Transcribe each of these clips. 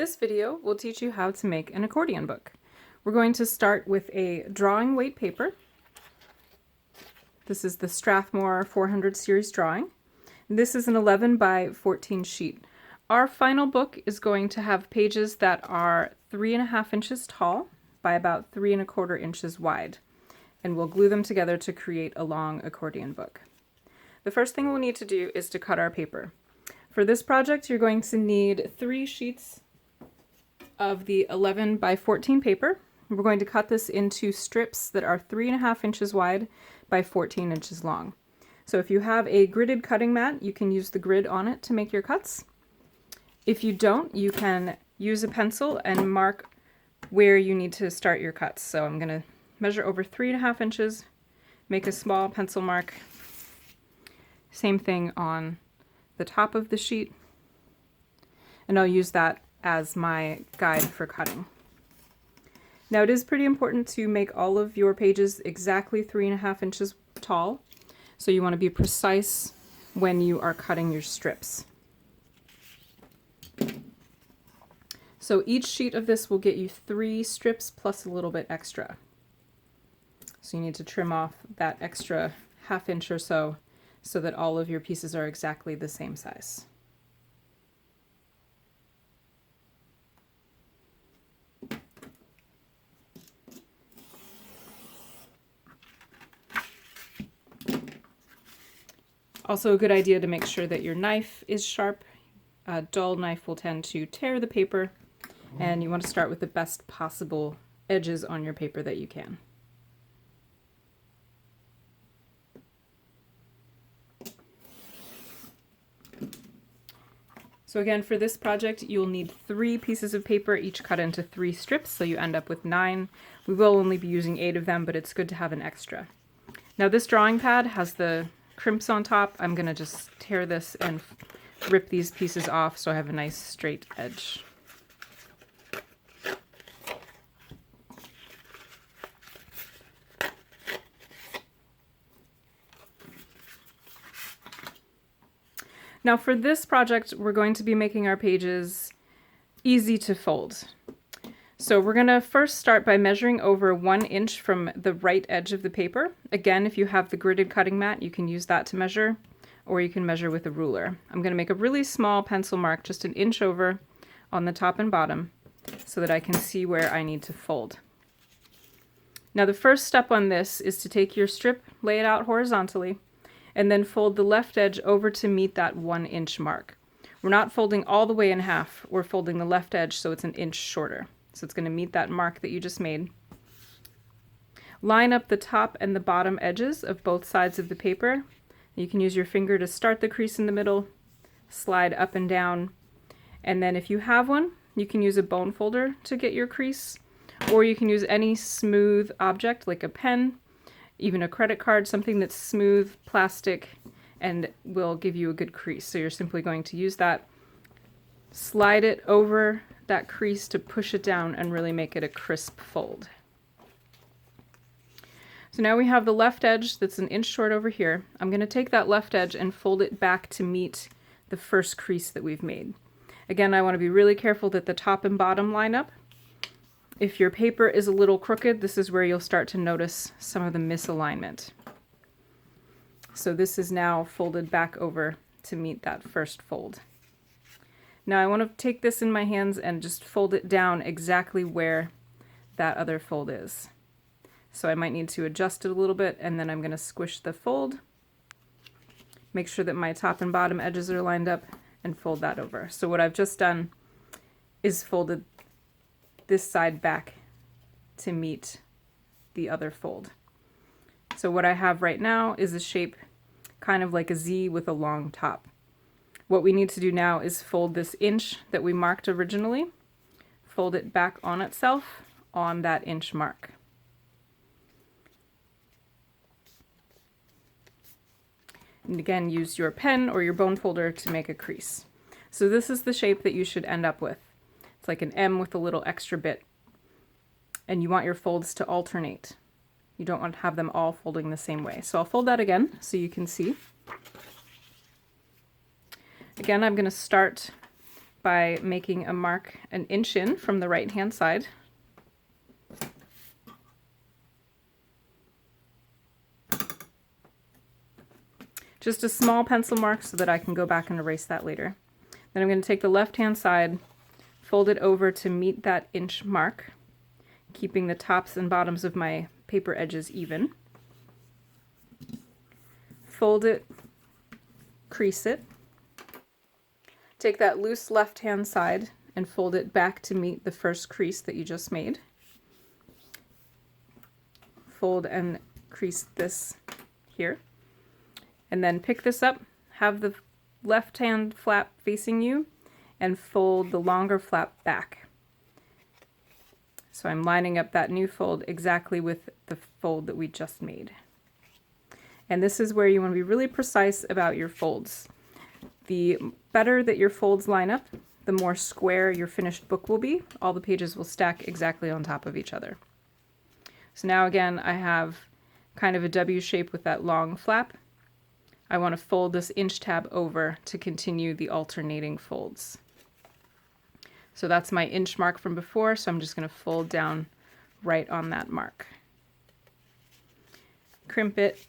This video will teach you how to make an accordion book. We're going to start with a drawing weight paper. This is the Strathmore 400 series drawing. This is an 11 by 14 sheet. Our final book is going to have pages that are 3.5 inches tall by about 3.25 inches wide, and we'll glue them together to create a long accordion book. The first thing we'll need to do is to cut our paper. For this project, you're going to need 3 sheets of the 11 by 14 paper. We're going to cut this into strips that are 3.5 inches wide by 14 inches long. So if you have a gridded cutting mat, you can use the grid on it to make your cuts. If you don't, you can use a pencil and mark where you need to start your cuts. So I'm going to measure over 3.5 inches, make a small pencil mark. Same thing on the top of the sheet, and I'll use that as my guide for cutting. Now it is pretty important to make all of your pages exactly 3.5 inches tall, so you want to be precise when you are cutting your strips. So each sheet of this will get you 3 strips plus a little bit extra. So you need to trim off that extra ½ inch or so that all of your pieces are exactly the same size. Also a good idea to make sure that your knife is sharp. A dull knife will tend to tear the paper, and you want to start with the best possible edges on your paper that you can. So again, for this project, you'll need 3 pieces of paper, each cut into 3 strips, so you end up with 9. We will only be using 8 of them, but it's good to have an extra. Now this drawing pad has the crimps on top. I'm going to just tear this and rip these pieces off so I have a nice straight edge. Now for this project, we're going to be making our pages easy to fold. So we're going to first start by measuring over 1 inch from the right edge of the paper. Again, if you have the gridded cutting mat, you can use that to measure, or you can measure with a ruler. I'm going to make a really small pencil mark, just 1 inch over on the top and bottom, so that I can see where I need to fold. Now the first step on this is to take your strip, lay it out horizontally, and then fold the left edge over to meet that 1 inch mark. We're not folding all the way in half, we're folding the left edge so it's 1 inch shorter. So it's going to meet that mark that you just made. Line up the top and the bottom edges of both sides of the paper. You can use your finger to start the crease in the middle, slide up and down, and then if you have one, you can use a bone folder to get your crease, or you can use any smooth object like a pen, even a credit card, something that's smooth, plastic, and will give you a good crease. So you're simply going to use that, slide it over that crease to push it down and really make it a crisp fold. So now we have the left edge that's 1 inch short over here. I'm going to take that left edge and fold it back to meet the first crease that we've made. Again, I want to be really careful that the top and bottom line up. If your paper is a little crooked, this is where you'll start to notice some of the misalignment. So this is now folded back over to meet that first fold. Now I want to take this in my hands and just fold it down exactly where that other fold is. So I might need to adjust it a little bit, and then I'm going to squish the fold, make sure that my top and bottom edges are lined up, and fold that over. So what I've just done is folded this side back to meet the other fold. So what I have right now is a shape kind of like a Z with a long top. What we need to do now is fold this inch that we marked originally, fold it back on itself on that inch mark. And again, use your pen or your bone folder to make a crease. So this is the shape that you should end up with. It's like an M with a little extra bit. And you want your folds to alternate. You don't want to have them all folding the same way. So I'll fold that again so you can see. Again, I'm going to start by making a mark an inch in from the right-hand side. Just a small pencil mark so that I can go back and erase that later. Then I'm going to take the left-hand side, fold it over to meet that inch mark, keeping the tops and bottoms of my paper edges even. Fold it, crease it. Take that loose left-hand side and fold it back to meet the first crease that you just made. Fold and crease this here. And then pick this up, have the left-hand flap facing you, and fold the longer flap back. So I'm lining up that new fold exactly with the fold that we just made. And this is where you want to be really precise about your folds. The better that your folds line up, the more square your finished book will be. All the pages will stack exactly on top of each other. So now again, I have kind of a W shape with that long flap. I want to fold this inch tab over to continue the alternating folds. So that's my inch mark from before, so I'm just going to fold down right on that mark. Crimp it.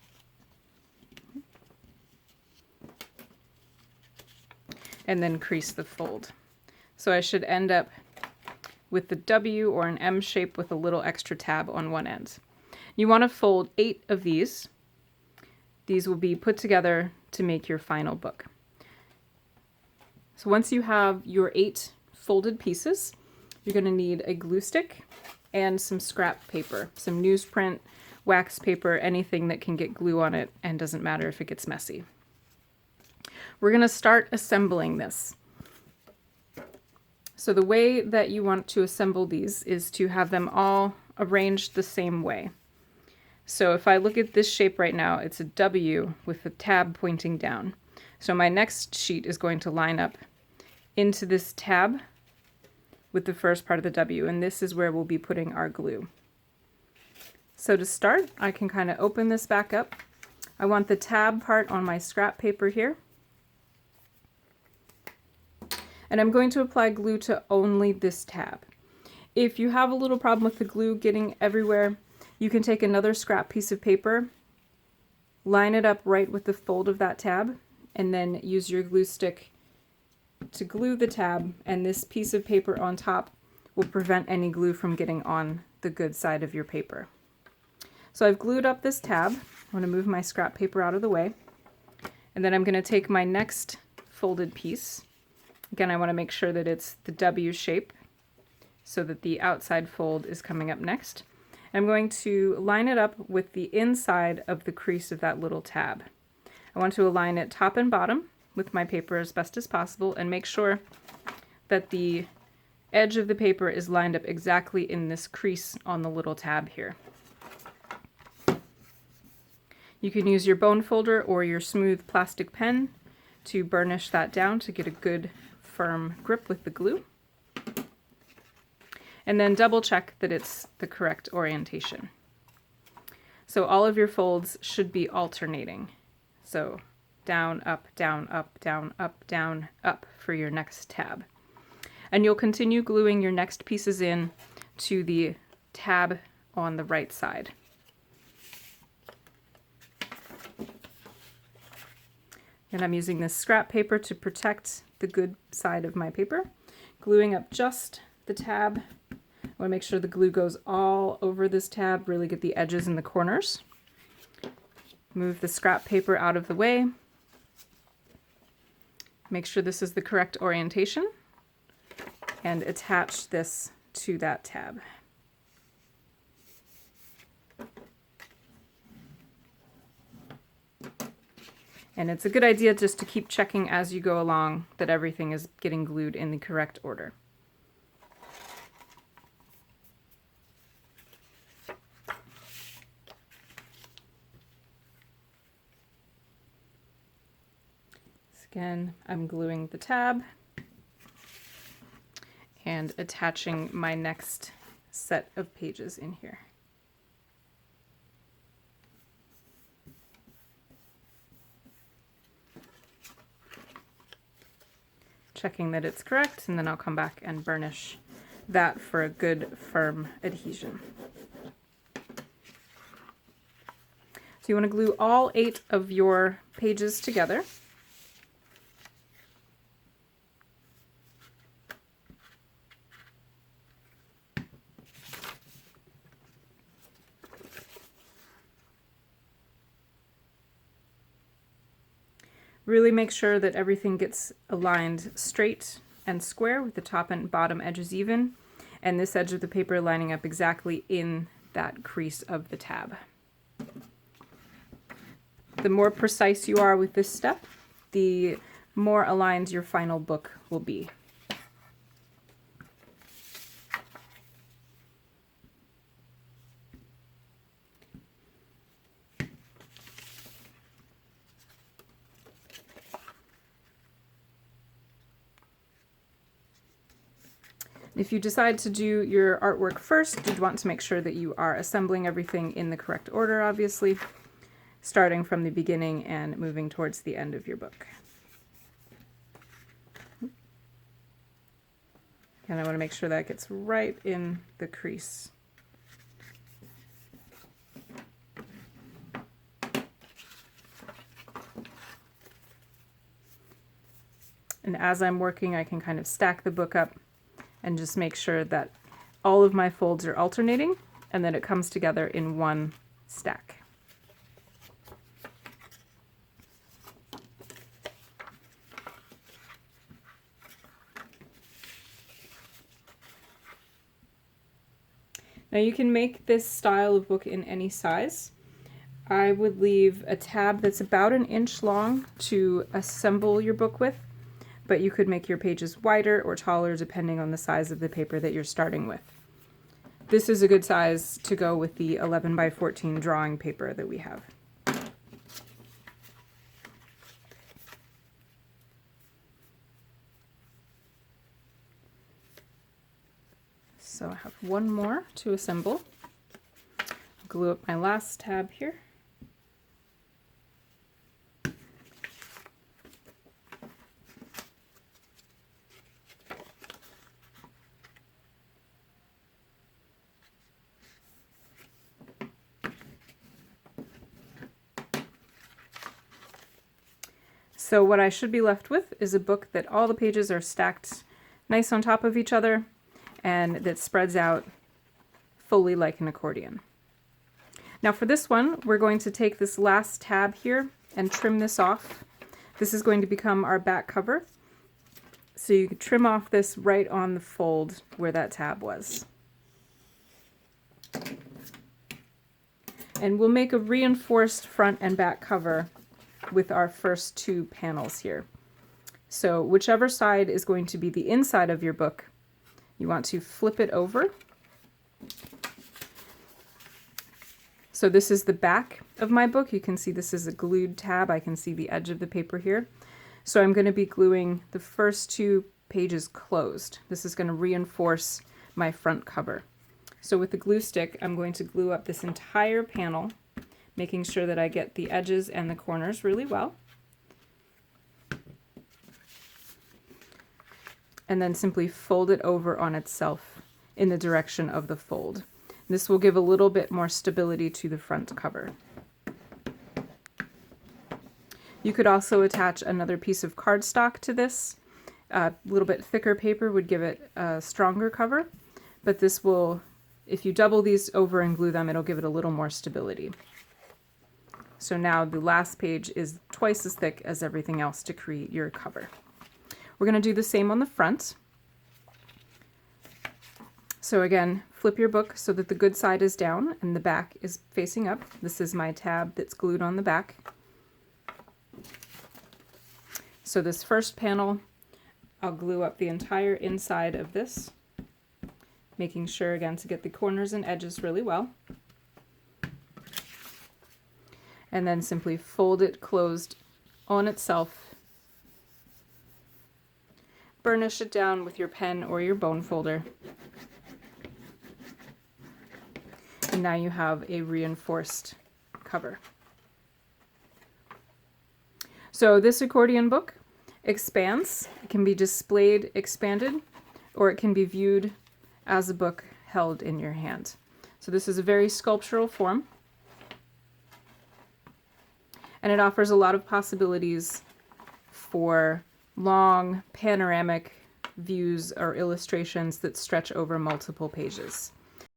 And then crease the fold. So I should end up with the W or an M shape with a little extra tab on one end. You want to fold 8 of these. These will be put together to make your final book. So once you have your 8 folded pieces, you're going to need a glue stick and some scrap paper, some newsprint, wax paper, anything that can get glue on it and doesn't matter if it gets messy. We're going to start assembling this. So the way that you want to assemble these is to have them all arranged the same way. So if I look at this shape right now, it's a W with a tab pointing down. So my next sheet is going to line up into this tab with the first part of the W, and this is where we'll be putting our glue. So to start, I can kind of open this back up. I want the tab part on my scrap paper here. And I'm going to apply glue to only this tab. If you have a little problem with the glue getting everywhere, you can take another scrap piece of paper, line it up right with the fold of that tab, and then use your glue stick to glue the tab, and this piece of paper on top will prevent any glue from getting on the good side of your paper. So I've glued up this tab. I'm going to move my scrap paper out of the way, and then I'm going to take my next folded piece. Again, I want to make sure that it's the W shape so that the outside fold is coming up next. I'm going to line it up with the inside of the crease of that little tab. I want to align it top and bottom with my paper as best as possible and make sure that the edge of the paper is lined up exactly in this crease on the little tab here. You can use your bone folder or your smooth plastic pen to burnish that down to get a good firm grip with the glue. And then double check that it's the correct orientation. So all of your folds should be alternating. So down, up, down, up, down, up, down, up for your next tab. And you'll continue gluing your next pieces in to the tab on the right side. And I'm using this scrap paper to protect the good side of my paper, gluing up just the tab. I want to make sure the glue goes all over this tab, really get the edges and the corners. Move the scrap paper out of the way. Make sure this is the correct orientation and attach this to that tab. And it's a good idea just to keep checking as you go along that everything is getting glued in the correct order. Again, I'm gluing the tab and attaching my next set of pages in here. checking that it's correct, and then I'll come back and burnish that for a good firm adhesion. So you want to glue all 8 of your pages together. Really make sure that everything gets aligned straight and square with the top and bottom edges even, and this edge of the paper lining up exactly in that crease of the tab. The more precise you are with this step, the more aligned your final book will be. If you decide to do your artwork first, you'd want to make sure that you are assembling everything in the correct order, obviously, starting from the beginning and moving towards the end of your book. And I want to make sure that gets right in the crease. And as I'm working, I can kind of stack the book up and just make sure that all of my folds are alternating and that it comes together in one stack. Now you can make this style of book in any size. I would leave a tab that's about 1 inch long to assemble your book with, but you could make your pages wider or taller depending on the size of the paper that you're starting with. This is a good size to go with the 11 by 14 drawing paper that we have. So I have one more to assemble. Glue up my last tab here. So what I should be left with is a book that all the pages are stacked nice on top of each other and that spreads out fully like an accordion. Now for this one, we're going to take this last tab here and trim this off. This is going to become our back cover. So you can trim off this right on the fold where that tab was. And we'll make a reinforced front and back cover with our first 2 panels here. So whichever side is going to be the inside of your book, you want to flip it over. So this is the back of my book. You can see this is a glued tab. I can see the edge of the paper here. So I'm going to be gluing the first 2 pages closed. This is going to reinforce my front cover. So with the glue stick, I'm going to glue up this entire panel, making sure that I get the edges and the corners really well. And then simply fold it over on itself in the direction of the fold. This will give a little bit more stability to the front cover. You could also attach another piece of cardstock to this. A little bit thicker paper would give it a stronger cover, but this will, if you double these over and glue them, it'll give it a little more stability. So now the last page is twice as thick as everything else to create your cover. We're going to do the same on the front. So again, flip your book so that the good side is down and the back is facing up. This is my tab that's glued on the back. So this first panel, I'll glue up the entire inside of this, making sure again to get the corners and edges really well. And then simply fold it closed on itself. Burnish it down with your pen or your bone folder. And now you have a reinforced cover. So this accordion book expands. It can be displayed expanded, or it can be viewed as a book held in your hand. So this is a very sculptural form, and it offers a lot of possibilities for long panoramic views or illustrations that stretch over multiple pages.